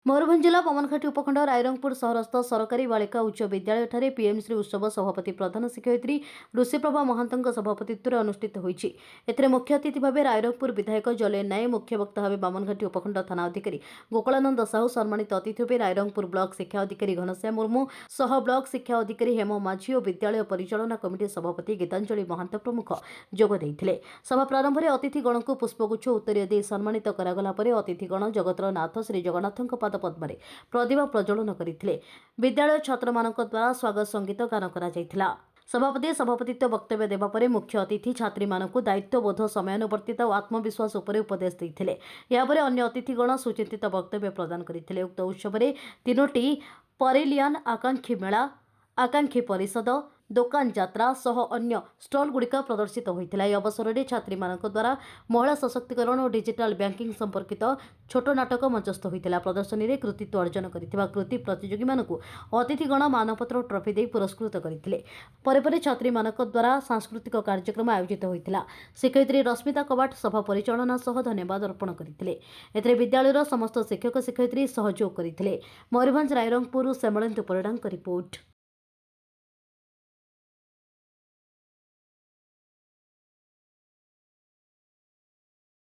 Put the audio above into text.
मयूरभंज जिला पवनघाटी उपखंड रायरंगपुर सहरस्थ सरकारी बालिका उच्च विद्यालय पीएमश्री उत्सव सभापति प्रधान शिक्षयित्री ऋषिप्रभा महांतों सभापतित्व अनुष्ठित होईछि। एथिरे मुख्य अतिथि भाव रायरंगपुर विधायक जलेन नाय, मुख्य वक्ता भाव बामनघाटी उपखंड थाना अधिकारी गोकुलानंद साहू, सम्मानित अतिथि भाव रायरंगपुर ब्लॉक शिक्षा अधिकारी घनश्याम मुर्मू, सह ब्लॉक शिक्षा अधिकारी हेम माझी और विद्यालय परिचालना कमिटी सभापति गीतांजलि महांत प्रमुख जोग देइथिले। सभा प्रारंभ में अतिथिगण को पुष्पगुच्छ उत्तरीय दे सम्मानित करागला परे अतिथिगण जगतर नाथ श्री जगन्नाथଙ୍କ पाद पद्मरे प्रदीप प्रज्वलन करथिले। विद्यालय छात्र मानक द्वारा स्वागत संगीत गान करा जायथिला। सभापति सभापतित्व वक्तव्य देवा परे मुख्य अतिथि छात्री मानकु दायित्वबोध, समयानुवर्तिता और आत्मविश्वास उपरे उपदेश देथिले। या परे अन्य अतिथिगण सुचिंतित वक्तव्य प्रदान करथिले। उक्त उत्सव में 3टी परेलियन आकांक्षी मेला, आकांक्षी परिषद, दोकान यात्रा सह अन्य स्टल गुड़िक प्रदर्शित होता। यह अवसर में छात्री मानक द्वारा महिला सशक्तिकरण और डिजिटल बैंकिंग संपर्कित छोट नाटक मंचस्थ होता। प्रदर्शनी में कृतित्व अर्जन करथिबा कृति प्रतियोगी मानकु अतिथिगण मानपत्र ट्रॉफी दे पुरस्कृत करथिले। परे छात्री मानक द्वारा सांस्कृतिक कार्यक्रम आयोजित होता। शिक्षयित्री रश्मिता कबाट सभा परिचालना सह धन्यवाद अर्पण करथिले। एथिरे विद्यालयर समस्त शिक्षक शिक्षयित्री सहयोग करथिले। मयूरभंज रायरंगपुर सेमलेंदु परिडांक रिपोर्ट।